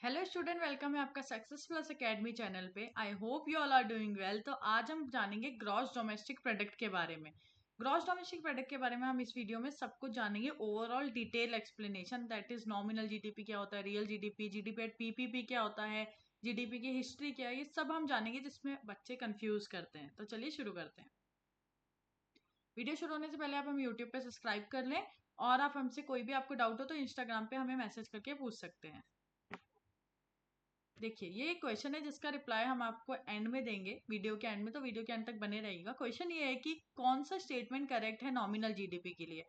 Hello student, welcome है आपका success plus academy channel पे। I hope you all are doing well. तो आज हम जानेंगे ग्रॉस डोमेस्टिक प्रोडक्ट के बारे में। ग्रॉस डोमेस्टिक प्रोडक्ट के बारे में हम इस वीडियो में सब कुछ जानेंगे। Overall detail explanation, that is nominal GDP क्या होता है, real GDP, GDP at PPP क्या होता है, जीडीपी की हिस्ट्री क्या है, ये सब हम जानेंगे जिसमें बच्चे कंफ्यूज करते हैं। तो चलिए शुरू करते हैं। वीडियो शुरू होने से पहले आप हम यूट्यूब पे सब्सक्राइब कर लें, और आप हमसे कोई भी आपको डाउट हो तो इंस्टाग्राम पे हमें मैसेज करके पूछ सकते हैं। देखिए, ये एक क्वेश्चन है जिसका रिप्लाई हम आपको एंड में देंगे, वीडियो के एंड में, तो वीडियो के एंड तक बने रहेगा। क्वेश्चन ये है कि कौन सा स्टेटमेंट करेक्ट है नॉमिनल जीडीपी के लिए।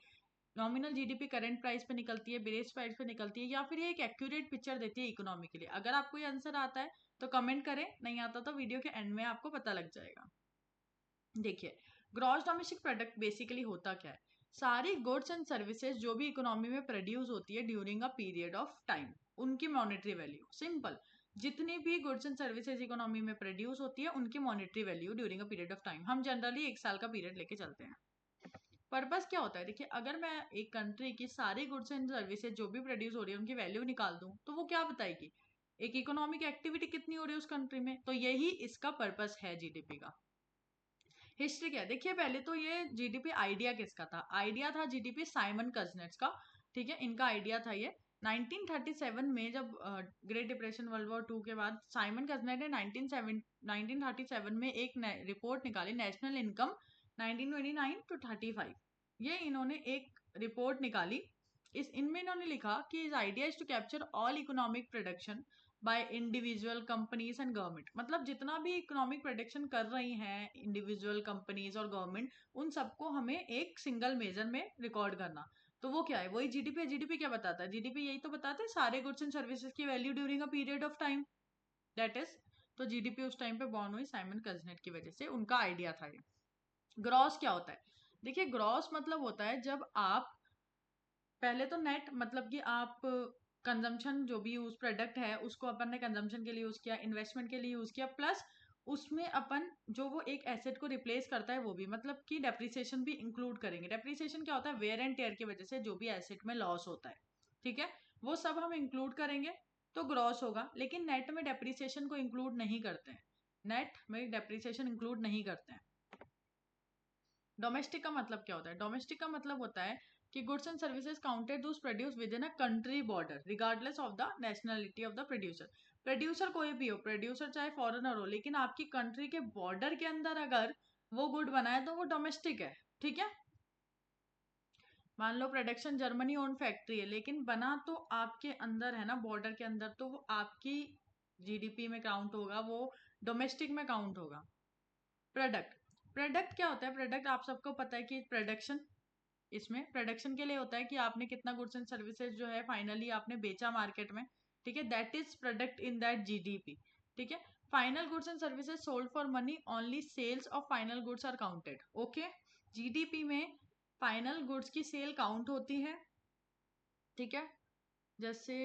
नॉमिनल जीडीपी करंट प्राइस पे निकलती है, बेस प्राइस पे निकलती है, या फिर ये एक एक्यूरेट पिक्चर देती है इकोनॉमी के लिए। अगर आपको ये आंसर आता है तो कमेंट करें, नहीं आता तो वीडियो के एंड में आपको पता लग जाएगा। देखिए, ग्रॉस डोमेस्टिक प्रोडक्ट बेसिकली होता क्या है। सारी गुड्स एंड सर्विसेज जो भी इकोनॉमी में प्रोड्यूस होती है during a period of time, उनकी मॉनेटरी वैल्यू। सिंपल, जितनी भी गुड्स एंड सर्विसेज इकोनॉमी में प्रोड्यूस होती है उनकी monetary value during a period of time. हम जनरली एक साल का पीरियड लेके चलते हैं। पर्पस क्या होता है, देखिए, अगर मैं एक कंट्री की सारी गुड्स एंड सर्विसेज जो भी प्रोड्यूस हो रही है उनकी वैल्यू निकाल दूं तो वो क्या बताएगी, एक इकोनॉमिक एक्टिविटी कितनी हो रही है उस कंट्री में। तो यही इसका पर्पस है जीडीपी का। हिस्ट्री क्या है, देखिए, पहले तो ये जीडीपी आइडिया किसका था। आइडिया था जीडीपी साइमन कजनेट्स का। ठीक है, इनका आइडिया था ये 1937 में, जब great depression world war two के बाद साइमन कजनेट ने 1937 में एक रिपोर्ट निकाली, नेशनल इनकम 1929 टू 35। ये इन्होंने एक रिपोर्ट निकाली। इनमें इन्होंने लिखा कि his idea is to capture all economic production by individual companies and government. मतलब जितना भी इकोनॉमिक प्रोडक्शन कर रही हैं इंडिविजुअल कंपनीज और गवर्नमेंट, उन सबको हमें एक सिंगल मेजर में रिकॉर्ड करना। तो वो क्या है, वही जीडीपी है। जीडीपी क्या बताता है, जीडीपी यही तो बताता है सारे गुड्स एंड सर्विसेज की value during a period of time, that is. तो जीडीपी उस टाइम पे बॉर्न हुई साइमन कजनेट की वजह से, उनका आइडिया था ये। ग्रॉस क्या होता है, देखिए, ग्रॉस मतलब होता है जब आप पहले तो नेट, मतलब कि आप कंजम्पशन जो भी यूज प्रोडक्ट है उसको अपन ने कंजम्पशन के लिए यूज किया, इन्वेस्टमेंट के लिए यूज किया, प्लस उसमें अपन जो वो एक एसेट को रिप्लेस करता है वो भी, मतलब कि डेप्रिसिएशन भी इंक्लूड करेंगे। डेप्रिसिएशन क्या होता है, वेयर एंड टेयर की वजह से जो भी एसेट में लॉस होता है, ठीक है, वो सब हम इंक्लूड करेंगे तो ग्रॉस होगा। लेकिन नेट में डेप्रिसिएशन को इंक्लूड नहीं करते हैं, नेट में डेप्रिसिएशन इंक्लूड नहीं करते हैं। डोमेस्टिक का मतलब क्या होता है, डोमेस्टिक का मतलब होता है कि goods and services counted those produce with in a country border regardless of the nationality of the producer. Producer कोई भी हो, प्रोड्यूसर चाहे फॉरेनर हो, लेकिन आपकी कंट्री के बॉर्डर के अंदर अगर वो गुड बना है तो वो डोमेस्टिक है। ठीक है, मान लो प्रोडक्शन जर्मनी ओन फैक्ट्री है लेकिन बना तो आपके अंदर है ना, बॉर्डर के अंदर, तो वो आपकी जीडीपी में काउंट होगा, वो डोमेस्टिक में काउंट होगा। प्रोडक्ट, प्रोडक्ट क्या होता है, प्रोडक्ट आप सबको पता है कि प्रोडक्शन, इसमें प्रोडक्शन के लिए होता है कि आपने कितना गुड्स एंड सर्विसेज जो है फाइनली आपने बेचा मार्केट में। ठीक है, that is product in that GDP. ठीक है, final goods and services sold for money, only sales of final goods are counted. Okay, GDP में फाइनल गुड्स की सेल काउंट होती है। ठीक है, जैसे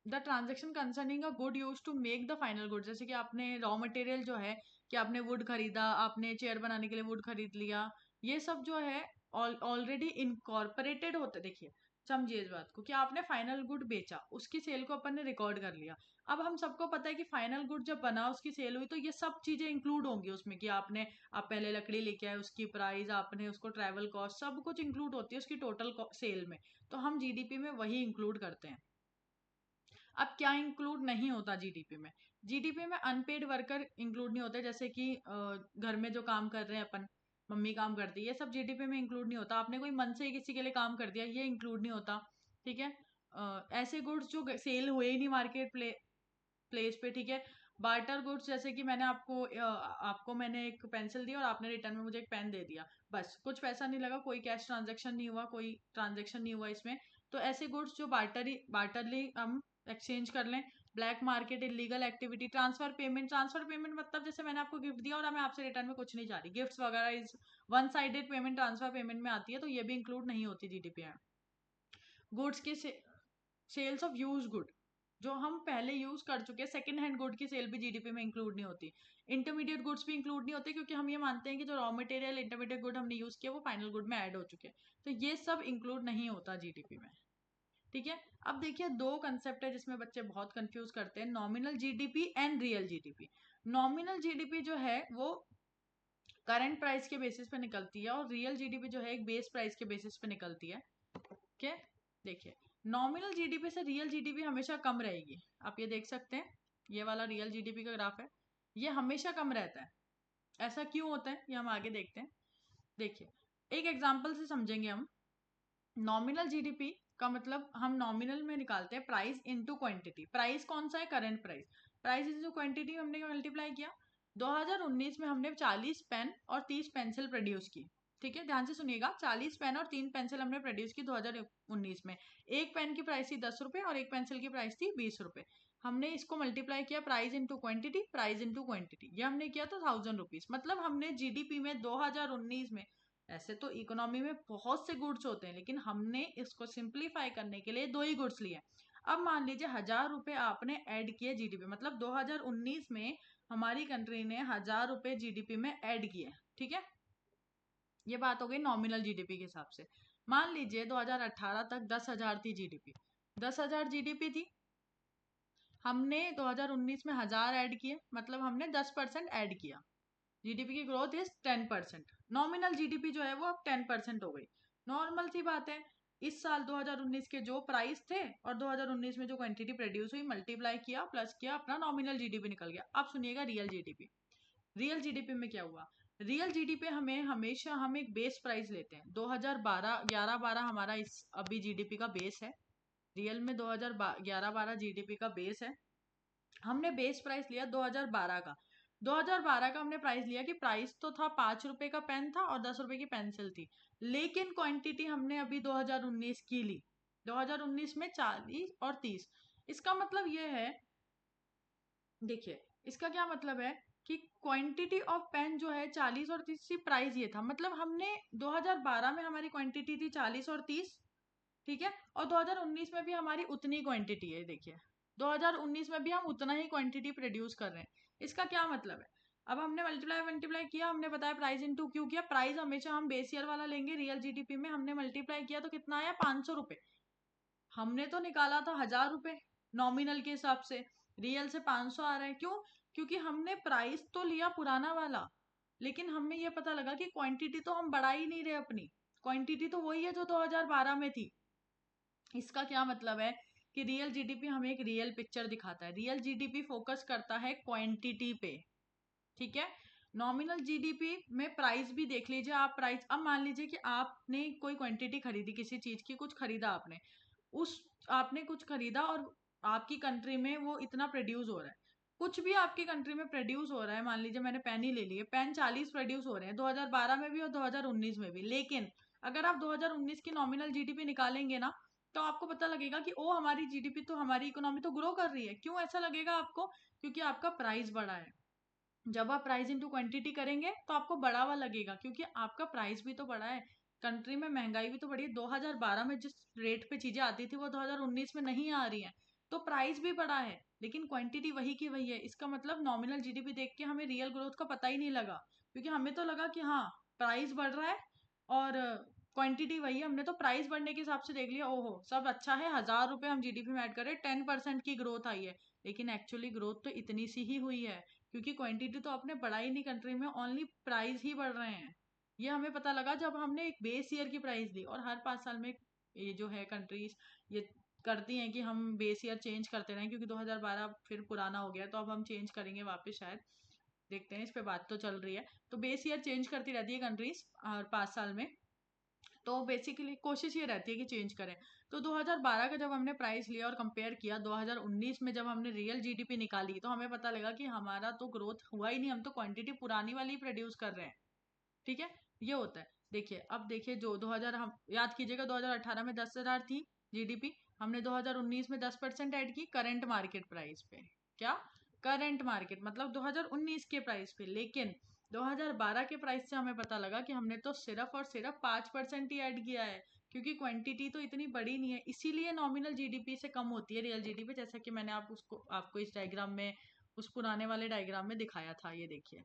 the transaction concerning a good use to make the final good, जैसे कि आपने रॉ मटेरियल जो है, कि आपने वुड खरीदा, आपने चेयर बनाने के लिए वुड खरीद लिया, ये सब जो है ऑलरेडी इनकॉर्पोरेटेड होते। देखिए, समझिए इस बात को कि आपने फाइनल गुड बेचा, उसकी सेल को अपन ने रिकॉर्ड कर लिया। अब हम सबको पता है कि फाइनल गुड जब बना, उसकी सेल हुई, तो ये सब चीजें इंक्लूड होंगी उसमें, कि आपने, आप पहले लकड़ी लेके आए, उसकी प्राइस, आपने उसको ट्रैवल कॉस्ट, सब कुछ इंक्लूड होती है उसकी टोटल सेल में। तो हम जीडीपी में वही इंक्लूड करते हैं। अब क्या इंक्लूड नहीं होता जीडीपी में, जीडीपी में अनपेड वर्कर इंक्लूड नहीं होते, जैसे कि घर में जो काम कर रहे हैं अपन, मम्मी काम करती है, ये सब जीडीपी में इंक्लूड नहीं होता। आपने कोई मन से ही किसी के लिए काम कर दिया, ये इंक्लूड नहीं होता। ठीक है, ऐसे गुड्स जो सेल हुए ही नहीं मार्केट प्लेस पे। ठीक है, बार्टर गुड्स, जैसे कि मैंने आपको मैंने एक पेंसिल दी और आपने रिटर्न में मुझे एक पेन दे दिया, बस कुछ पैसा नहीं लगा, कोई कैश ट्रांजेक्शन नहीं हुआ, कोई ट्रांजेक्शन नहीं हुआ इसमें। तो ऐसे गुड्स जो बार्टरली हम एक्सचेंज कर लें। Black market, illegal activity, transfer payment. Transfer payment मतलब जैसे मैंने आपको गिफ्ट दिया और मैं आपसे रिटर्न में कुछ नहीं चाह रही, गिफ्ट्स वगैरह is one sided payment, transfer payment में आती है, तो ये भी इंक्लूड नहीं होती जीडीपी में। गुड्स की सेल्स ऑफ यूज गुड, जो हम पहले यूज कर चुके हैं, सेकंड हैंड गुड की सेल भी जीडीपी में इंक्लूड नहीं होती। इंटरमीडिएट गुड्स भी इंक्लूड नहीं होते, क्योंकि हम ये मानते हैं कि जो रॉ मटेरियल इंटरमीडिएट गुड हमने यूज किया वो फाइनल गुड में ऐड हो चुके हैं, तो ये सब इंक्लूड नहीं होता जीडीपी में। ठीक है। अब देखिए दो कंसेप्ट है जिसमें बच्चे बहुत कंफ्यूज करते हैं, nominal GDP and real GDP. Nominal GDP जो है वो करंट प्राइस के बेसिस पे निकलती है और रियल जीडीपी जो है एक बेस प्राइस के बेसिस पे निकलती है। ओके, देखिए नॉमिनल जीडीपी से रियल जीडीपी हमेशा कम रहेगी। आप ये देख सकते हैं, ये वाला रियल जीडीपी का ग्राफ है, ये हमेशा कम रहता है। ऐसा क्यों होता है ये हम आगे देखते हैं। देखिए एक एग्जांपल से समझेंगे हम। नॉमिनल जीडीपी का मतलब हम नॉमिनल में निकालते हैं प्राइस इनटू क्वांटिटी। प्राइस कौन सा है, current price. Price into quantity हमने मल्टीप्लाई किया। 2019 में हमने 40 पेन और 30 पेंसिल प्रोड्यूस की। ठीक है, ध्यान से सुनिएगा, 40 पेन और 3 पेंसिल हमने प्रोड्यूस की 2019 में। एक पेन की प्राइस थी 10 रुपए और एक पेंसिल की प्राइस थी 20 रुपए। हमने इसको मल्टीप्लाई किया price into quantity, price into quantity, ये हमने किया तो 1000 रुपीज। मतलब हमने जीडीपी में 2019 में, ऐसे तो इकोनॉमी में बहुत से गुड्स होते हैं लेकिन हमने इसको सिंप्लीफाई करने के लिए दो ही गुड्स लिए। अब मान लीजिए 1000 रुपए आपने ऐड किए जीडीपी, मतलब 2019 में हमारी कंट्री ने 1000 रुपए जीडीपी में ऐड किए। ठीक है, ये बात हो गई नॉमिनल जीडीपी के हिसाब से। मान लीजिए 2018 तक 10,000 थी जीडीपी, 10,000 जीडीपी थी, हमने 2019 में 1000 ऐड किए, मतलब हमने 10% ऐड किया। जीडीपी की ग्रोथ इज 10%। नॉमिनल जीडीपी जो है वो अब 10% हो गई। नॉर्मल सी बात है, इस साल 2019 के जो प्राइस थे और 2019 में जो क्वांटिटी प्रोड्यूस हुई, मल्टीप्लाई किया प्लस किया, अपना नॉमिनल जीडीपी निकल गया। अब सुनिएगा रियल जीडीपी। रियल जीडीपी में क्या हुआ, रियल जीडीपी हमें हमेशा हम एक बेस प्राइस लेते हैं। 2012 11-12 हमारा इस अभी जीडीपी का बेस है। रियल में 2011-12 जीडीपी का बेस है। हमने बेस प्राइस लिया 2012 का। 2012 का हमने प्राइस लिया कि प्राइस तो था 5 रुपए का पेन था और 10 रुपए की पेंसिल थी, लेकिन क्वांटिटी हमने अभी 2019 की ली। 2019 में 40 और 30। इसका मतलब ये है, देखिए इसका क्या मतलब है कि क्वांटिटी ऑफ पेन जो है 40 और 30 की, प्राइस ये था, मतलब हमने 2012 में हमारी क्वांटिटी थी 40 और 30। ठीक है, और 2019 में भी हमारी उतनी क्वांटिटी है। देखिए 2019 में भी हम उतना ही क्वांटिटी प्रोड्यूस कर रहे हैं। इसका क्या मतलब है, अब हमने मल्टीप्लाई मल्टीप्लाई किया, हमने बताया प्राइस इनटू क्यों किया, प्राइस हमेशा हम बेस ईयर वाला लेंगे। रियल जीडीपी में हमने मल्टीप्लाई किया तो कितना आया, 500 रुपए। हमने तो निकाला था 1000 रुपए नॉमिनल के हिसाब से, रियल से 500 आ रहा है। क्यों, क्योंकि हमने प्राइस तो लिया पुराना वाला, लेकिन हमें यह पता लगा कि क्वांटिटी तो हम बढ़ा ही नहीं रहे, अपनी क्वांटिटी तो वही है जो 2012 में थी। इसका क्या मतलब है कि रियल जीडीपी हमें एक रियल पिक्चर दिखाता है। रियल जीडीपी फोकस करता है क्वांटिटी पे। ठीक है, नॉमिनल जीडीपी में प्राइस भी देख लीजिए आप। प्राइस, अब मान लीजिए कि आपने कोई क्वांटिटी खरीदी, किसी चीज की कुछ खरीदा आपने, उस आपने कुछ खरीदा और आपकी कंट्री में वो इतना प्रोड्यूस हो रहा है। कुछ भी आपकी कंट्री में प्रोड्यूस हो रहा है, मान लीजिए मैंने पेन ही ले लिए, पेन 40 प्रोड्यूस हो रहे हैं 2012 में भी और 2019 में भी, लेकिन अगर आप 2019 की नॉमिनल जीडीपी निकालेंगे ना, तो आपको पता लगेगा कि ओ हमारी जीडीपी तो, हमारी इकोनॉमी तो ग्रो कर रही है। क्यों ऐसा लगेगा आपको, क्योंकि आपका प्राइस बढ़ा है। जब आप प्राइस इंटू क्वांटिटी करेंगे तो आपको बढ़ा हुआ लगेगा, क्योंकि आपका प्राइस भी तो बढ़ा है। कंट्री में महंगाई भी तो बढ़ी है। 2012 में जिस रेट पे चीजें आती थी वो 2019 में नहीं आ रही है, तो प्राइस भी बढ़ा है लेकिन क्वांटिटी वही की वही है। इसका मतलब नॉमिनल जीडीपी देख के हमें रियल ग्रोथ का पता ही नहीं लगा, क्योंकि हमें तो लगा कि हाँ प्राइस बढ़ रहा है और क्वांटिटी वही है। हमने तो प्राइस बढ़ने के हिसाब से देख लिया, ओहो सब अच्छा है, 1000 रुपए हम जीडीपी में ऐड करें, 10% की ग्रोथ आई है। लेकिन एक्चुअली ग्रोथ तो इतनी सी ही हुई है, क्योंकि क्वांटिटी तो आपने बढ़ाई नहीं कंट्री में, ओनली प्राइस ही बढ़ रहे हैं। ये हमें पता लगा जब हमने एक बेस ईयर की प्राइस ली। और हर 5 साल में ये जो है कंट्रीज ये करती हैं कि हम बेस ईयर चेंज करते रहें, क्योंकि 2012 फिर पुराना हो गया, तो अब हम चेंज करेंगे वापस शायद, देखते हैं, इस पे बात तो चल रही है। तो बेस ईयर चेंज करती रहती है कंट्रीज हर 5 साल में, तो बेसिकली कोशिश ये रहती है कि चेंज करें। तो 2012 का जब हमने प्राइस लिया और कंपेयर किया 2019 में, जब हमने रियल जीडीपी निकाली, तो हमें पता लगा कि हमारा तो ग्रोथ हुआ ही नहीं, हम तो क्वांटिटी पुरानी वाली प्रोड्यूस कर रहे हैं। ठीक है, ये होता है। देखिए अब देखिए जो 2000, हम याद कीजिएगा 2018 में 10,000 थी जीडीपी, हमने 2019 में 10% ऐड की करंट मार्केट प्राइस पे। क्या, करंट मार्केट मतलब 2019 के प्राइस पे। लेकिन 2012 के प्राइस से हमें पता लगा कि हमने तो सिर्फ और सिर्फ 5% ही ऐड किया है, क्योंकि क्वांटिटी तो इतनी बड़ी नहीं है। इसीलिए नॉमिनल जीडीपी से कम होती है रियल जीडीपी, जैसा कि मैंने आपको इस डायग्राम में, उस पुराने वाले डायग्राम में दिखाया था। ये देखिए,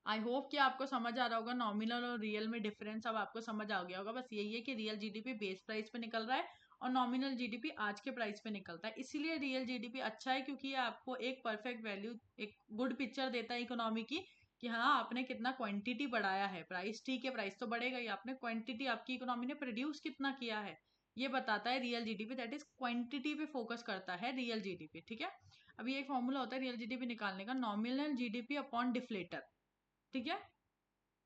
आई होप कि आपको समझ आ रहा होगा नॉमिनल और रियल में डिफरेंस अब आपको समझ आ गया होगा। बस यही है कि रियल जीडीपी बेस प्राइस पे निकल रहा है और नॉमिनल जीडीपी आज के प्राइस पे निकलता है। इसीलिए रियल जीडीपी अच्छा है, क्योंकि ये आपको एक परफेक्ट वैल्यू, एक गुड पिक्चर देता है इकोनॉमी की, कि हाँ आपने कितना क्वांटिटी बढ़ाया है। प्राइस ठीक है, प्राइस तो बढ़ेगा ही, आपने क्वांटिटी, आपकी इकोनॉमी ने प्रोड्यूस कितना किया है, ये बताता है real GDP. That is quantity पे फोकस करता है रियल जीडीपी। ठीक है, अभी एक फॉर्मूला होता है रियल जीडीपी निकालने का, नॉमिनल जीडीपी अपॉन डिफ्लेटर। ठीक है,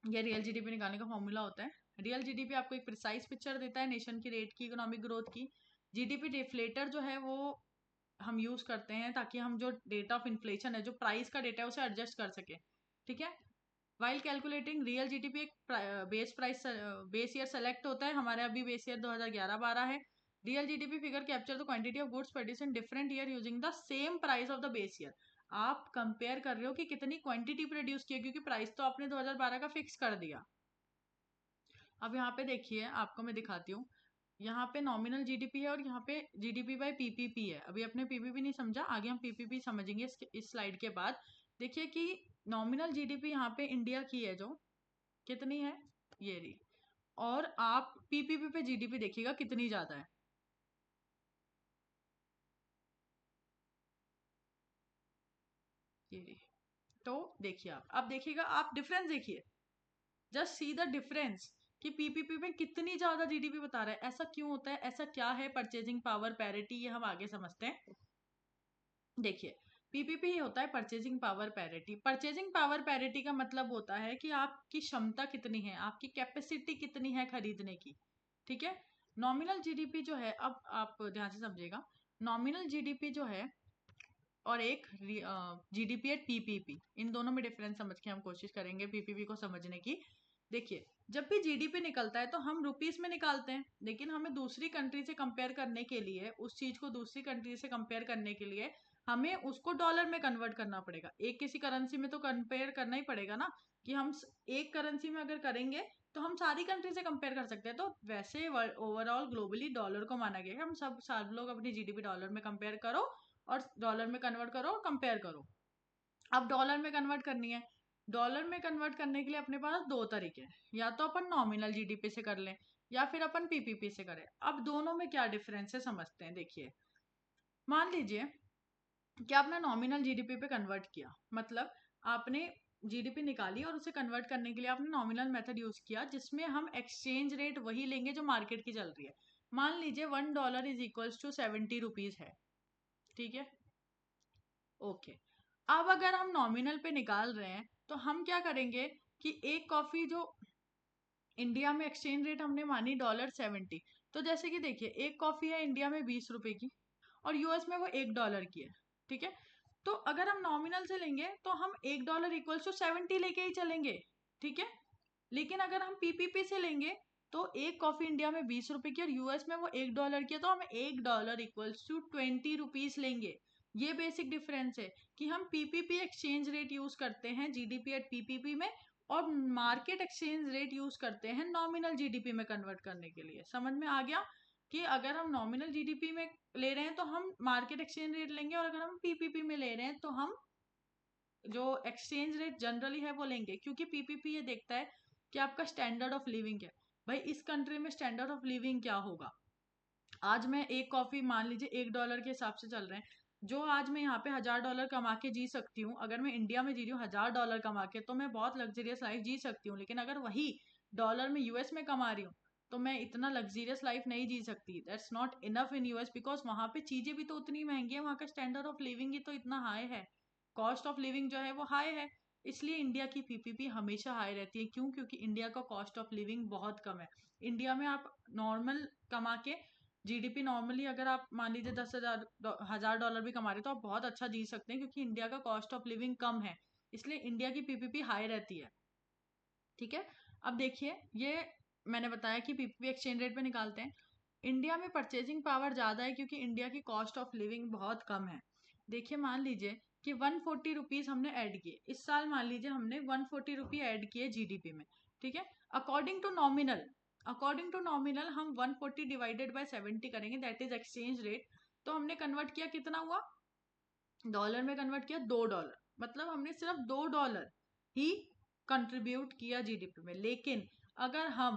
ये रियल जीडीपी निकालने का फॉर्मूला होता है। रियल जीडीपी आपको एक प्रिसाइज पिक्चर देता है नेशन की रेट की, इकोनॉमिक ग्रोथ की। जीडीपी डिफ्लेटर जो है वो हम यूज करते हैं ताकि हम जो डेटा ऑफ इन्फ्लेशन है, जो प्राइस का डेटा है, उसे एडजस्ट कर सके। ठीक है, वाइल कैलकुलेटिंग रियल जीडीपी एक base price, base year select होता है। हमारे अभी बेस ईयर 2011-12 है। Real GDP figure capture the quantity of goods produce in different year using the same price of the base year. आप compare कर रहे हो कि कितनी क्वांटिटी प्रोड्यूस की है, क्योंकि प्राइस तो आपने 2012 का फिक्स कर दिया। अब यहाँ पे देखिए, आपको मैं दिखाती हूँ। यहाँ पे नॉमिनल जीडीपी है और यहाँ पे जीडीपी बाय पीपीपी है। अभी अपने पीपीपी नहीं समझा, आगे हम पीपीपी समझेंगे इस स्लाइड के बाद। देखिए कि नॉमिनल जीडीपी यहाँ पे इंडिया की है, जो कितनी है, ये रही। और आप पीपीपी पे जीडीपी देखिएगा कितनी ज्यादा है, ये रही। तो देखिए, आप अब देखिएगा, आप डिफरेंस देखिए, जस्ट सी द डिफरेंस कि पीपीपी में कितनी ज्यादा जीडीपी बता रहा है। ऐसा क्यों होता है, ऐसा क्या है, परचेजिंग पावर पैरिटी, ये हम आगे समझते हैं। देखिए, पीपीपी ही होता है purchasing power parity. Purchasing power parity का मतलब होता है कि आपकी क्षमता कितनी है, आपकी कैपेसिटी कितनी है खरीदने की। ठीक है, नॉमिनल जीडीपी जो है, अब आप ध्यान से समझिएगा, नॉमिनल जीडीपी जो है और एक जीडीपी एट पीपीपी, इन दोनों में डिफरेंस समझ के हम कोशिश करेंगे पीपीपी को समझने की। देखिए, जब भी जीडीपी निकलता है तो हम रुपीस में निकालते हैं, लेकिन हमें दूसरी कंट्री से कंपेयर करने के लिए, उस चीज को दूसरी कंट्री से कंपेयर करने के लिए हमें उसको डॉलर में कन्वर्ट करना पड़ेगा। एक किसी करेंसी में तो कंपेयर करना ही पड़ेगा ना, कि हम एक करेंसी में अगर करेंगे तो हम सारी कंट्री से कंपेयर कर सकते हैं। तो वैसे ओवरऑल ग्लोबली डॉलर को माना गया है, हम सब लोग अपनी जीडीपी डॉलर में कंपेयर करो और डॉलर में कन्वर्ट करो और कंपेयर करो। अब डॉलर में कन्वर्ट करनी है, डॉलर में कन्वर्ट करने के लिए अपने पास दो तरीके हैं, या तो अपन नॉमिनल जीडीपी से कर लें या फिर अपन पीपीपी से करें। अब दोनों में क्या डिफरेंस है समझते हैं। देखिए, मान लीजिए कि आपने नॉमिनल जीडीपी पे कन्वर्ट किया, मतलब आपने जीडीपी निकाली और उसे कन्वर्ट करने के लिए आपने नॉमिनल मेथड यूज किया, जिसमें हम एक्सचेंज रेट वही लेंगे जो मार्केट की चल रही है। मान लीजिए $1 इज इक्वल्स टू 70 रुपीज है। ठीक है, ओके। अब अगर हम नॉमिनल पे निकाल रहे हैं तो हम क्या करेंगे कि एक कॉफी जो इंडिया में एक्सचेंज रेट हमने मानी $70, तो जैसे कि देखिए, एक कॉफी है इंडिया में 20 रुपए की और यूएस में वो $1 की है। ठीक है, तो अगर हम नॉमिनल से लेंगे तो हम $1 इक्वल्स टू 70 लेके ही चलेंगे। ठीक है, लेकिन अगर हम पीपीपी से लेंगे तो एक कॉफी इंडिया में 20 रुपए की और यूएस में वो $1 की है, तो हम $1 इक्वल्स टू 20 रुपीज लेंगे। ये बेसिक डिफरेंस है कि हम पीपीपी एक्सचेंज रेट यूज करते हैं जीडीपी एट पीपीपी में, और मार्केट एक्सचेंज रेट यूज करते हैं नॉमिनल जीडीपी में कन्वर्ट करने के लिए। समझ में आ गया कि अगर हम नॉमिनल जीडीपी में ले रहे हैं तो हम मार्केट एक्सचेंज रेट लेंगे, और अगर हम पीपीपी में ले रहे हैं तो हम जो एक्सचेंज रेट जनरली है वो लेंगे, क्योंकि पीपीपी ये देखता है कि आपका स्टैंडर्ड ऑफ लिविंग क्या है। भाई, इस कंट्री में स्टैंडर्ड ऑफ लिविंग क्या होगा। आज मैं एक कॉफी मान लीजिए $1 के हिसाब से चल रहे हैं, जो आज मैं यहाँ पे $1000 कमा के जी सकती हूँ, अगर मैं इंडिया में जी रही हूँ $1000 कमा के, तो मैं बहुत लग्जरियस लाइफ जी सकती हूँ। लेकिन अगर वही डॉलर में यूएस में कमा रही हूँ तो मैं इतना लग्जरियस लाइफ नहीं जी सकती। That's not enough in US, because वहाँ पे चीजें भी तो उतनी महंगी है, वहाँ का स्टैंडर्ड ऑफ लिविंग ही तो इतना हाई है, कॉस्ट ऑफ लिविंग जो है वो हाई है। इसलिए इंडिया की पीपीपी हमेशा हाई रहती है। क्यों? क्योंकि इंडिया का कॉस्ट ऑफ लिविंग बहुत कम है। इंडिया में आप नॉर्मल कमा के जीडीपी, नॉर्मली अगर आप मान लीजिए 10,000 $1,000 भी कमा रहे हो तो आप बहुत अच्छा जी सकते हैं, क्योंकि इंडिया का कॉस्ट ऑफ लिविंग कम है, इसलिए इंडिया की पीपीपी हाई रहती है। ठीक है, अब देखिए, ये मैंने बताया कि पीपीपी एक्सचेंज रेट पे निकालते हैं। इंडिया में परचेजिंग पावर ज्यादा है क्योंकि इंडिया की कॉस्ट ऑफ लिविंग बहुत कम है। देखिए, मान लीजिए कि 140 रुपीज हमने ऐड किए इस साल, मान लीजिए हमने 140 रुपी ऐड किए जीडीपी में। ठीक है, according to nominal, according to nominal हम 140 डिवाइडेड बाय 70 करेंगे, दैट इज एक्सचेंज रेट। तो हमने कन्वर्ट किया, कितना हुआ, डॉलर में कन्वर्ट किया $2, मतलब हमने सिर्फ $2 ही कंट्रीब्यूट किया जीडीपी में। लेकिन अगर हम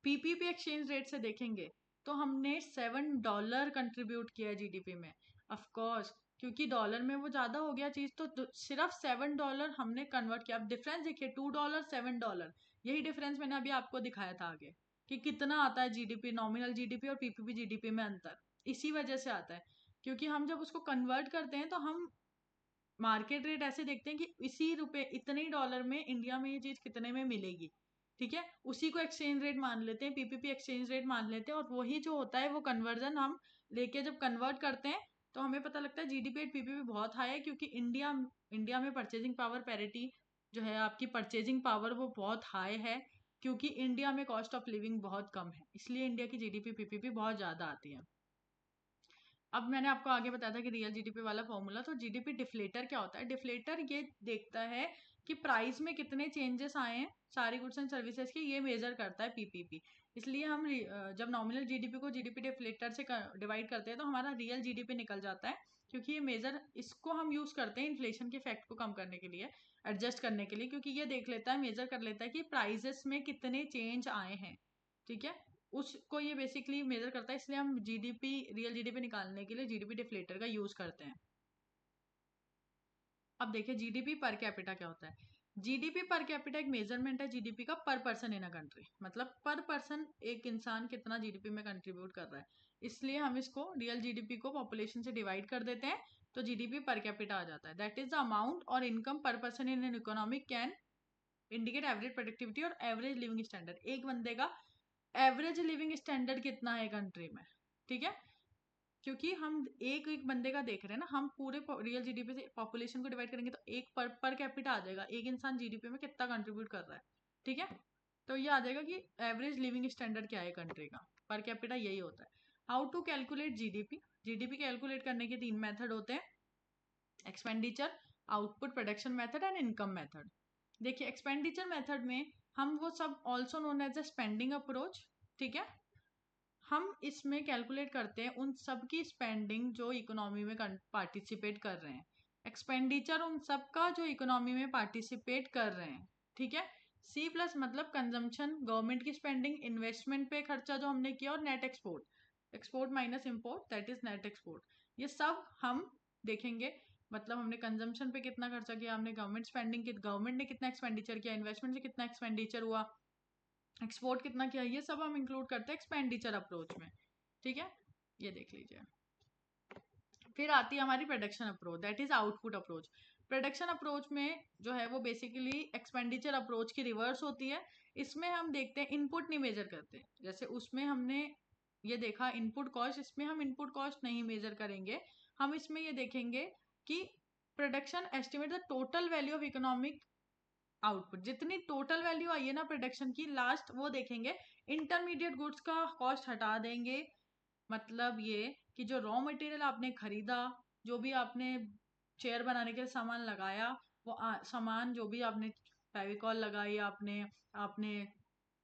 पीपीपी एक्सचेंज रेट से देखेंगे तो हमने $7 कंट्रीब्यूट किया जीडीपी में। ऑफ कोर्स क्योंकि डॉलर में वो ज्यादा हो गया चीज, तो सिर्फ $7 हमने कन्वर्ट किया। अब डिफरेंस देखिए, $2 $7, यही डिफरेंस मैंने अभी आपको दिखाया था आगे कि कितना आता है जीडीपी, नॉमिनल जीडीपी और पीपीपी जीडीपी में अंतर इसी वजह से आता है। क्योंकि हम जब उसको कन्वर्ट करते हैं तो हम मार्केट रेट ऐसे देखते हैं कि इसी रुपए इतने ही डॉलर में इंडिया में ये चीज कितने में मिलेगी, ठीक है, उसी को एक्सचेंज रेट मान लेते हैं, पीपीपी एक्सचेंज रेट मान लेते हैं, और वही जो होता है वो कन्वर्जन हम लेके जब कन्वर्ट करते हैं तो हमें पता लगता है जीडीपी एट पीपीपी बहुत हाई है। क्योंकि इंडिया में परचेजिंग पावर पैरिटी जो है, आपकी परचेजिंग पावर वो बहुत हाई है। क्योंकि इंडिया में कॉस्ट ऑफ लिविंग बहुत कम है, इसलिए इंडिया की जीडीपी पीपीपी बहुत ज्यादा आती है। अब मैंने आपको आगे बताया था कि रियल जीडीपी वाला फॉर्मूला। तो जीडीपी डिफ्लेटर क्या होता है? डिफ्लेटर ये देखता है कि प्राइस में कितने चेंजेस आए हैं सारी गुड्स एंड सर्विसेज की, ये मेजर करता है पीपीपी। इसलिए हम जब नॉमिनल जीडीपी को जीडीपी डिफ्लेटर से डिवाइड करते हैं तो हमारा रियल जीडीपी निकल जाता है। क्योंकि ये मेजर, इसको हम यूज करते हैं इन्फ्लेशन के इफेक्ट को कम करने के लिए, एडजस्ट करने के लिए। क्योंकि ये देख लेता है, मेजर कर लेता है कि प्राइजेस में कितने चेंज आए हैं, ठीक है, उसको ये बेसिकली मेजर करता है। इसलिए हम जीडीपी, रियल जीडीपी निकालने के लिए जीडीपी डिफ्लेटर का यूज करते हैं। अब देखिए जीडीपी पर कैपिटा क्या होता है। जीडीपी पर कैपिटा एक मेजरमेंट है जीडीपी का पर पर्सन इन अ कंट्री, मतलब पर पर्सन एक इंसान कितना जीडीपी में कंट्रीब्यूट कर रहा है। इसलिए हम इसको रियल जीडीपी को पॉपुलेशन से डिवाइड कर देते हैं तो जीडीपी पर कैपिटा आ जाता है। दैट इज द अमाउंट और इनकम पर person in an economy can indicate average productivity और एवरेज लिविंग स्टैंडर्ड। एक बंदे का एवरेज लिविंग स्टैंडर्ड कितना है कंट्री में, ठीक है। क्योंकि हम एक एक बंदे का देख रहे हैं ना, हम पूरे रियल जीडीपी से पॉपुलेशन को डिवाइड करेंगे तो एक पर कैपिटा आ जाएगा, एक इंसान जीडीपी में कितना कंट्रीब्यूट कर रहा है, ठीक है। तो ये आ जाएगा कि एवरेज लिविंग स्टैंडर्ड क्या है कंट्री का, पर कैपिटा यही होता है। How to calculate GDP? GDP calculate करने के 3 मेथड होते हैं, expenditure, output, production method and income method. देखिए एक्सपेंडिचर मेथड में हम वो सब also known as a spending approach, ठीक है, हम इसमें कैलकुलेट करते हैं उन सब की स्पेंडिंग जो इकोनॉमी में पार्टिसिपेट कर रहे हैं। एक्सपेंडिचर उन सब का जो इकोनॉमी में पार्टिसिपेट कर रहे हैं, ठीक है। सी प्लस मतलब कंजम्पशन, गवर्नमेंट की स्पेंडिंग, इन्वेस्टमेंट पे खर्चा जो हमने किया, और net export, export minus import that is net export. ये सब हम देखेंगे, मतलब हमने कंजम्पशन पे कितना खर्चा किया, हमने गवर्नमेंट स्पेंडिंग, गवर्नमेंट ने कितना एक्सपेंडिचर किया, इन्वेस्टमेंट से कितना एक्सपेंडिचर हुआ, एक्सपोर्ट कितना किया, ये सब हम इंक्लूड करते हैं एक्सपेंडिचर अप्रोच में, ठीक है। ये देख लीजिए। फिर आती है हमारी production approach, that is output approach. Production approach में जो है वो बेसिकली एक्सपेंडिचर अप्रोच की रिवर्स होती है। इसमें हम देखते हैं इनपुट नहीं मेजर करते, जैसे उसमें हमने ये देखा इनपुट कॉस्ट, इसमें हम इनपुट कॉस्ट नहीं मेजर करेंगे। हम इसमें ये देखेंगे कि production estimate the total value of economic output, जितनी टोटल वैल्यू आई है ना प्रोडक्शन की, लास्ट वो देखेंगे। इंटरमीडिएट गुड्स का कॉस्ट हटा देंगे, मतलब ये कि जो रॉ मटेरियल आपने खरीदा, जो भी आपने चेयर बनाने के लिए सामान लगाया, वो सामान जो भी आपने फेविकॉल लगाई, आपने आपने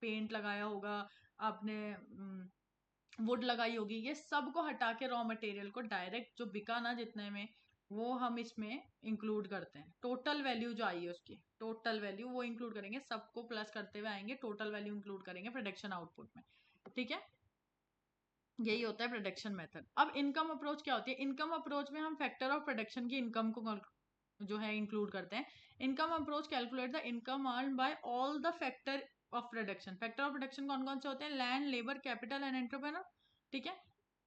पेंट लगाया होगा, आपने वुड लगाई होगी, ये सब को हटा के रॉ मटेरियल को डायरेक्ट जो बिका ना जितने में, वो हम इसमें इंक्लूड करते हैं। टोटल वैल्यू जो आई है उसकी टोटल वैल्यू वो इंक्लूड करेंगे, सबको प्लस करते हुए आएंगे, टोटल वैल्यू इंक्लूड करेंगे प्रोडक्शन आउटपुट में, ठीक है। यही होता है प्रोडक्शन मेथड। अब इनकम अप्रोच क्या होती है? इनकम अप्रोच में हम फैक्टर ऑफ प्रोडक्शन की इनकम को जो है इंक्लूड करते हैं। Income approach calculate the income earn by all the factor of production. Factor of production कौन कौन से होते हैं? Land, labour, capital and entrepreneur, ठीक है।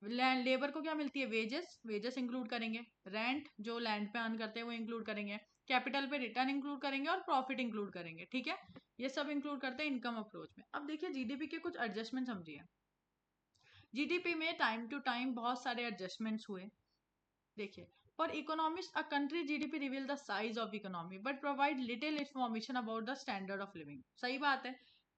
लैंड, लेबर को क्या मिलती है? वेजेस, वेजेस इंक्लूड करेंगे। रेंट जो लैंड पे अर्न करते हैं वो इंक्लूड करेंगे। कैपिटल पे रिटर्न इंक्लूड करेंगे और प्रॉफिट इंक्लूड करेंगे, ठीक है। ये सब इंक्लूड करते हैं इनकम अप्रोच में। अब देखिए जीडीपी के कुछ एडजस्टमेंट समझिए। जीडीपी में टाइम टू टाइम बहुत सारे एडजस्टमेंट्स हुए। देखिए, for economist a country GDP reveal the size of economy but provide little information about the standard of living. सही बात है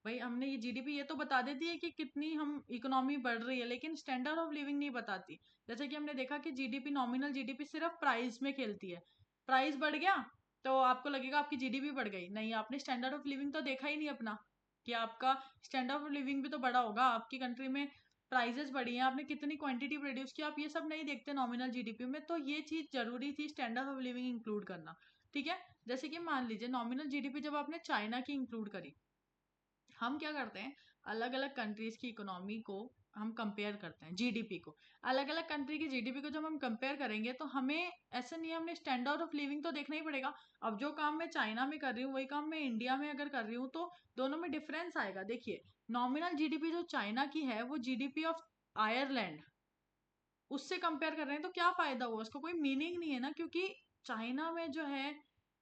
भाई, हमने ये जीडीपी ये तो बता देती है कि कितनी हम इकोनॉमी बढ़ रही है, लेकिन स्टैंडर्ड ऑफ लिविंग नहीं बताती। जैसे कि हमने देखा कि जीडीपी, नॉमिनल जीडीपी सिर्फ प्राइस में खेलती है। प्राइस बढ़ गया तो आपको लगेगा आपकी जीडीपी बढ़ गई, नहीं, आपने स्टैंडर्ड ऑफ लिविंग तो देखा ही नहीं अपना, कि आपका स्टैंडर्ड ऑफ लिविंग भी तो बढ़ा होगा। आपकी कंट्री में प्राइजेस बढ़ी हैं, आपने कितनी क्वांटिटी प्रोड्यूस किया, आप ये सब नहीं देखते नॉमिनल जीडीपी में। तो ये चीज जरूरी थी स्टैंडर्ड ऑफ लिविंग इंक्लूड करना, ठीक है। जैसे कि मान लीजिए नॉमिनल जीडीपी जब आपने चाइना की इंक्लूड करी, हम क्या करते हैं अलग अलग कंट्रीज की इकोनॉमी को हम कंपेयर करते हैं, जीडीपी को, अलग अलग कंट्री की जीडीपी को जब हम कंपेयर करेंगे तो हमें ऐसे नहीं है, हमने स्टैंडर्ड ऑफ लिविंग तो देखना ही पड़ेगा। अब जो काम मैं चाइना में कर रही हूँ वही काम मैं इंडिया में अगर कर रही हूँ तो दोनों में डिफरेंस आएगा। देखिए नॉमिनल जीडीपी जो चाइना की है वो जीडीपी ऑफ आयरलैंड उससे कंपेयर कर रहे हैं तो क्या फायदा हुआ, उसको कोई मीनिंग नहीं है ना, क्योंकि चाइना में जो है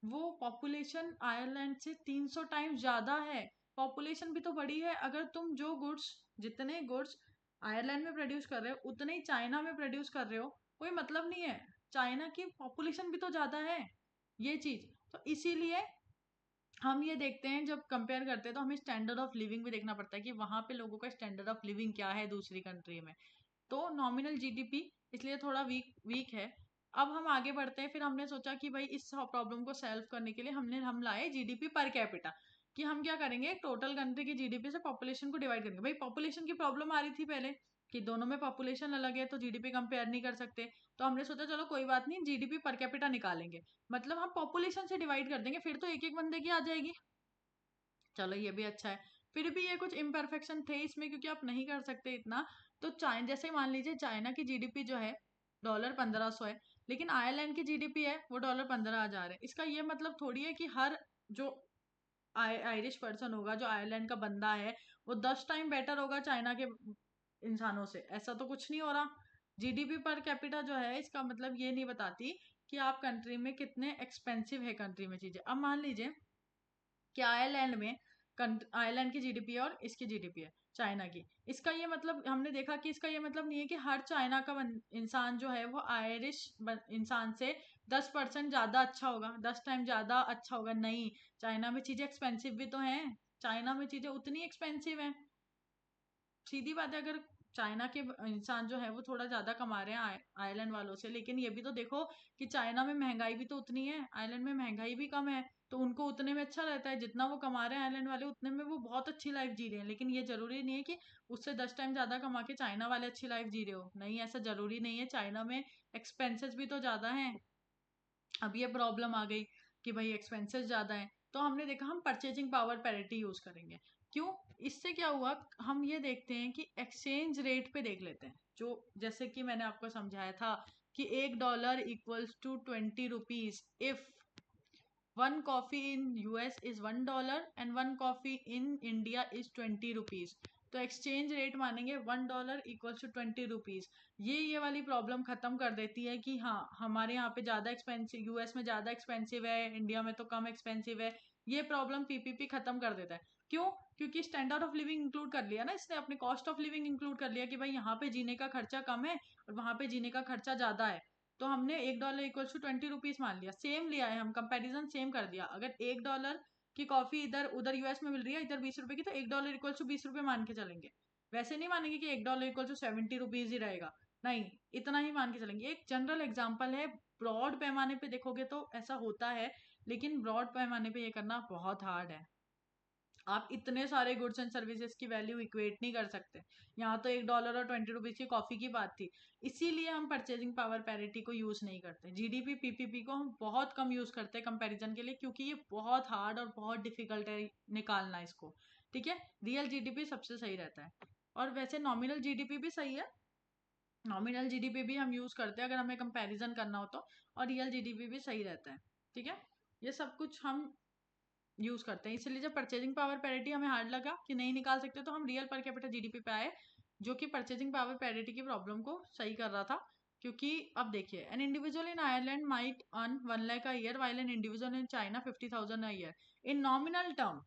वो पॉपुलेशन आयरलैंड से 300 टाइम्स ज्यादा है, पॉपुलेशन भी तो बड़ी है। अगर तुम जो गुड्स, जितने गुड्स आयरलैंड में प्रोड्यूस कर रहे हो उतने ही चाइना में प्रोड्यूस कर रहे हो, कोई मतलब नहीं है, चाइना की पॉपुलेशन भी तो ज्यादा है, ये चीज। तो इसीलिए हम ये देखते हैं जब कंपेयर करते हैं तो हमें स्टैंडर्ड ऑफ लिविंग भी देखना पड़ता है कि वहां पे लोगों का स्टैंडर्ड ऑफ लिविंग क्या है दूसरी कंट्री में। तो नॉमिनल जीडीपी इसलिए थोड़ा वीक वीक है। अब हम आगे बढ़ते हैं, फिर हमने सोचा कि भाई इस प्रॉब्लम को सॉल्व करने के लिए हम लाए जीडीपी पर कैपिटा, कि हम क्या करेंगे टोटल कंट्री की जीडीपी से पॉपुलेशन को डिवाइड करेंगे। भाई पॉपुलेशन की प्रॉब्लम आ रही थी पहले कि दोनों में पॉपुलेशन अलग है तो जीडीपी कंपेयर नहीं कर सकते, तो हमने सोचा चलो कोई बात नहीं जीडीपी पर कैपिटा निकालेंगे, मतलब हम पॉपुलेशन से डिवाइड कर देंगे, फिर तो एक एक बंदे की आ जाएगी। चलो ये भी अच्छा है। फिर भी ये कुछ इम्परफेक्शन थे इसमें क्योंकि आप नहीं कर सकते इतना। तो चाइना जैसे मान लीजिए चाइना की जीडीपी जो है $1500 है, लेकिन आयरलैंड की जीडीपी है वो $15,000 है। इसका ये मतलब थोड़ी है कि हर जो आयरिश पर्सन होगा, जो आयरलैंड का बंदा है, वो 10 टाइम बेटर होगा चाइना के इंसानों से, ऐसा तो कुछ नहीं हो रहा। जीडीपी पर कैपिटा जो है इसका मतलब ये नहीं बताती कि आप कंट्री में कितने एक्सपेंसिव है कंट्री में चीजें। अब मान लीजिए कि आयरलैंड में आयरलैंड की जीडीपी है और इसकी जीडीपी है चाइना की, इसका ये मतलब हमने देखा कि इसका ये मतलब नहीं है कि हर चाइना का इंसान जो है वो आयरिश इंसान से 10% ज्यादा अच्छा होगा, 10 टाइम ज्यादा अच्छा होगा, नहीं। चाइना में चीजें एक्सपेंसिव भी तो हैं, चाइना में चीजें उतनी एक्सपेंसिव हैं, सीधी बात है। अगर चाइना के इंसान जो है वो थोड़ा ज्यादा कमा रहे हैं आयरलैंड वालों से, लेकिन ये भी तो देखो कि चाइना में महंगाई भी तो उतनी है, आयरलैंड में महंगाई भी कम है, तो उनको उतने में अच्छा रहता है जितना वो कमा रहे हैं आयरलैंड वाले, उतने में वो बहुत अच्छी लाइफ जी रहे हैं। लेकिन ये जरूरी नहीं है कि उससे 10 टाइम ज्यादा कमा के चाइना वाले अच्छी लाइफ जी रहे हो, नहीं ऐसा जरूरी नहीं है, चाइना में एक्सपेंसेस भी तो ज्यादा हैं। अब ये प्रॉब्लम आ गई कि भाई एक्सपेंसेस ज्यादा है, तो हमने देखा हम परचेजिंग पावर पैरिटी यूज करेंगे। क्यों? इससे क्या हुआ, हम ये देखते हैं कि एक्सचेंज रेट पे देख लेते हैं, जो जैसे कि मैंने आपको समझाया था कि $1 equals to 20 rupees if one coffee in US is $1 and one coffee in India is 20 rupees. तो एक्सचेंज रेट मानेंगे $1 इक्वल्स टू 20 रुपीज। ये वाली प्रॉब्लम खत्म कर देती है कि हाँ हमारे यहाँ पे ज्यादा एक्सपेंसिव, यूएस में ज्यादा एक्सपेंसिव है, इंडिया में तो कम एक्सपेंसिव है, ये प्रॉब्लम पीपीपी खत्म कर देता है। क्यों? क्योंकि स्टैंडर्ड ऑफ लिविंग इंक्लूड कर लिया ना इसने, अपने कॉस्ट ऑफ लिविंग इंक्लूड कर लिया कि भाई यहाँ पे जीने का खर्चा कम है और वहां पे जीने का खर्चा ज्यादा है, तो हमने $1 इक्वल्स टू 20 रुपीज मान लिया, सेम लिया है, हम कंपैरिजन सेम कर दिया। अगर $1 की कॉफी इधर उधर यूएस में मिल रही है, इधर 20 रुपए की, तो $1 इक्वल्स टू 20 रुपए मान के चलेंगे। वैसे नहीं मानेंगे कि $1 इक्वल टू 70 रुपीज ही रहेगा, नहीं, इतना ही मान के चलेंगे। एक जनरल एग्जाम्पल है, ब्रॉड पैमाने पे देखोगे तो ऐसा होता है, लेकिन ब्रॉड पैमाने पे ये करना बहुत हार्ड है। आप इतने सारे गुड्स एंड सर्विसेज की वैल्यू इक्वेट नहीं कर सकते। यहाँ तो $1 और 20 रुपीज की कॉफी की बात थी, इसीलिए हम परचेजिंग पावर पैरिटी को यूज नहीं करते। जीडीपी पीपीपी को हम बहुत कम यूज करते हैं कंपैरिजन के लिए, क्योंकि ये बहुत हार्ड और बहुत डिफिकल्ट है निकालना इसको। ठीक है, रियल जीडीपी सबसे सही रहता है, और वैसे नॉमिनल जीडीपी भी सही है, नॉमिनल जीडीपी भी हम यूज करते हैं अगर हमें कंपैरिजन करना हो तो, और रियल जीडीपी भी सही रहता है। ठीक है, ये सब कुछ हम यूज करते हैं, इसलिए जब परचेजिंग पावर पैरिटी हमें हार्ड लगा कि नहीं निकाल सकते, तो हम रियल पर कैपिटा जीडीपी पे आए, जो कि परचेजिंग पावर पैरिटी की प्रॉब्लम को सही कर रहा था। क्योंकि अब देखिए an individual in Ireland might earn 1 lakh a year while an individual in China 50,000 a year in nominal term.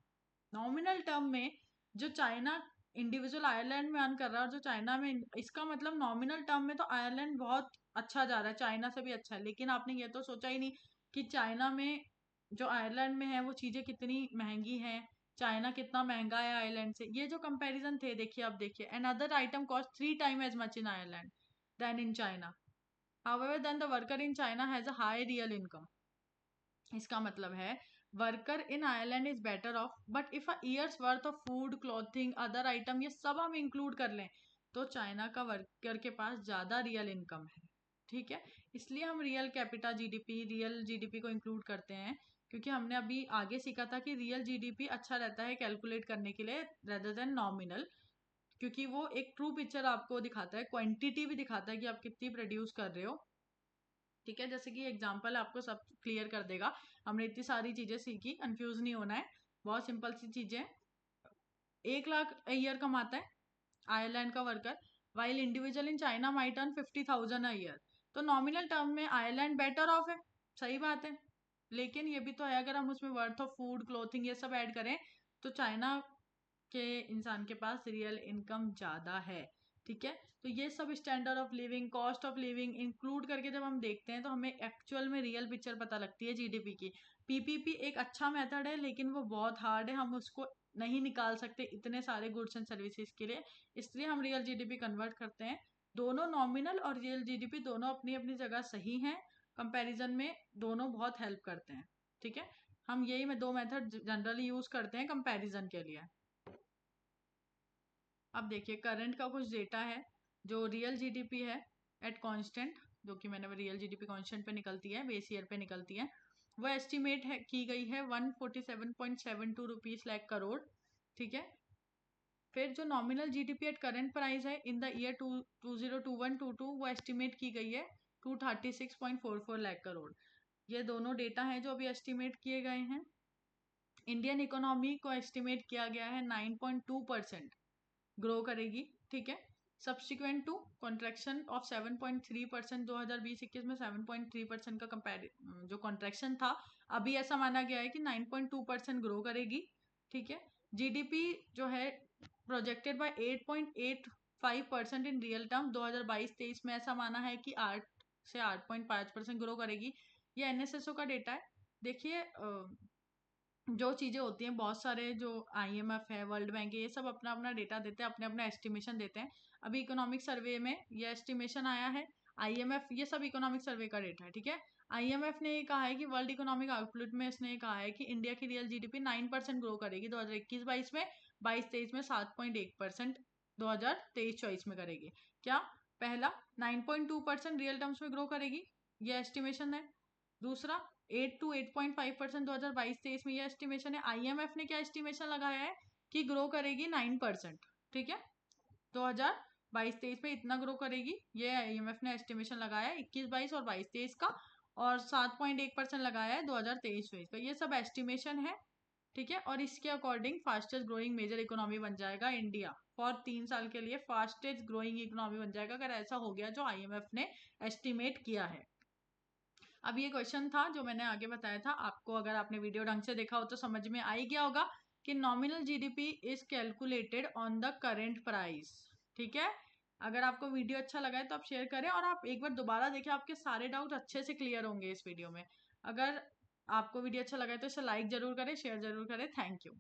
Nominal term में जो चाइना इंडिविजुअल आयरलैंड में अर्न कर रहा है और जो चाइना में, इसका मतलब नॉमिनल टर्म में तो आयरलैंड बहुत अच्छा जा रहा है, चाइना से भी अच्छा है, लेकिन आपने ये तो सोचा ही नहीं कि चाइना में जो आयरलैंड में है वो चीजें कितनी महंगी हैं, चाइना कितना महंगा है आयरलैंड से। ये जो कंपैरिजन थे, देखिए अब देखिए, another item cost 3 time as much in Ireland than in China, however then the worker in China has a high real income. इसका मतलब है worker in Ireland is better off, but if a years worth of food clothing other item ये सब हम include कर लें तो China का वर्कर के पास ज्यादा रियल इनकम है। ठीक है, इसलिए हम real capita GDP, real GDP को इंक्लूड करते हैं, क्योंकि हमने अभी आगे सीखा था कि रियल जीडीपी अच्छा रहता है कैलकुलेट करने के लिए रेदर देन नॉमिनल, क्योंकि वो एक ट्रू पिक्चर आपको दिखाता है, क्वांटिटी भी दिखाता है कि आप कितनी प्रोड्यूस कर रहे हो। ठीक है, जैसे कि एग्जांपल आपको सब क्लियर कर देगा। हमने इतनी सारी चीजें सीखी, कंफ्यूज नहीं होना है, बहुत सिंपल सी चीजें। 1 लाख ईयर कमाता है आयरलैंड का worker, while individual in China might earn 50,000 year. तो नॉमिनल टर्म में आयरलैंड बेटर ऑफ है, सही बात है, लेकिन ये भी तो है अगर हम उसमें वर्थ ऑफ फूड, क्लोथिंग ये सब ऐड करें तो चाइना के इंसान के पास रियल इनकम ज़्यादा है। ठीक है, तो ये सब standard of living, cost of living include करके जब हम देखते हैं तो हमें एक्चुअल में रियल पिक्चर पता लगती है जीडीपी की। पीपीपी एक अच्छा मेथड है लेकिन वो बहुत हार्ड है, हम उसको नहीं निकाल सकते इतने सारे गुड्स एंड सर्विसेज के लिए, इसलिए हम रियल जीडीपी कन्वर्ट करते हैं। दोनों नॉमिनल और रियल जीडीपी दोनों अपनी अपनी जगह सही हैं, कंपैरिजन में दोनों बहुत हेल्प करते हैं। ठीक है, हम यही में 2 मेथड जनरली यूज करते हैं कंपैरिजन के लिए। अब देखिए करंट का कुछ डेटा है जो रियल जीडीपी है एट कांस्टेंट, जो कि मैंने रियल जीडीपी कांस्टेंट पे निकलती है, बेस ईयर पे निकलती है, वो एस्टिमेट है की गई है 147.72 रुपीज लाख करोड़। ठीक है, फिर जो nominal GDP at current price है इन द ईयर 2021-22 वो एस्टिमेट की गई है 236.44 लाख करोड़। ये दोनों डेटा हैं जो अभी एस्टिमेट किए गए हैं। इंडियन इकोनॉमी को एस्टिमेट किया गया है 9.2% ग्रो करेगी। ठीक है, सब्सिक्वेंट टू कॉन्ट्रैक्शन ऑफ 7.3% 2020-21 में 7.3% का जो कॉन्ट्रैक्शन था, अभी ऐसा माना गया है कि 9.2% ग्रो करेगी। ठीक है, जीडीपी जो है projected by 8.85% in real term 2022-23 में ऐसा माना है कि 8 से 8.5% ग्रो करेगी। ये एनएसएसओ का डेटा है। देखिए जो चीज़ें होती हैं, बहुत सारे जो आईएमएफ है, वर्ल्ड बैंक है, ये सब अपना अपना डेटा देते हैं, अपने अपना एस्टिमेशन देते हैं। अभी इकोनॉमिक सर्वे में ये एस्टिमेशन आया है, आईएमएफ, ये सब इकोनॉमिक सर्वे का डेटा है। ठीक है, आईएमएफ ने ये कहा है कि वर्ल्ड इकोनॉमिक आउटलुक में इसने ये कहा है कि इंडिया की रियल जीडीपी 9% ग्रो करेगी 2021-22 में, 22-23 में 7.1% 2023-24 में करेगी। क्या पहला 9.2% रियल टर्म्स में ग्रो करेगी, ये एस्टिमेशन है। दूसरा 8 to 8.5% 2022-23 में ये एस्टिमेशन है। आईएमएफ ने क्या एस्टिमेशन लगाया है कि ग्रो करेगी 9%। ठीक है, 2022-23 में इतना ग्रो करेगी, ये आईएमएफ ने एस्टिमेशन लगाया है 21-22 और 22-23 का, और 7.1% लगाया है 2023-24 का। ये सब एस्टिमेशन है। ठीक है, और इसके according fastest growing major economy बन जाएगा इंडिया, फॉर 3 साल के लिए फास्टेस्ट ग्रोइंग इकोनॉमी बन जाएगा अगर ऐसा हो गया जो आईएमएफ ने एस्टिमेट किया है। अब ये क्वेश्चन था जो मैंने आगे बताया था आपको, अगर आपने वीडियो ढंग से देखा हो तो समझ में आ ही गया होगा कि nominal GDP is calculated on the current price. ठीक है, अगर आपको वीडियो अच्छा लगा है तो आप शेयर करें और आप एक बार दोबारा देखें, आपके सारे डाउट अच्छे से क्लियर होंगे इस वीडियो में। अगर आपको वीडियो अच्छा लगा है तो इसे लाइक जरूर करें, शेयर जरूर करें। Thank you.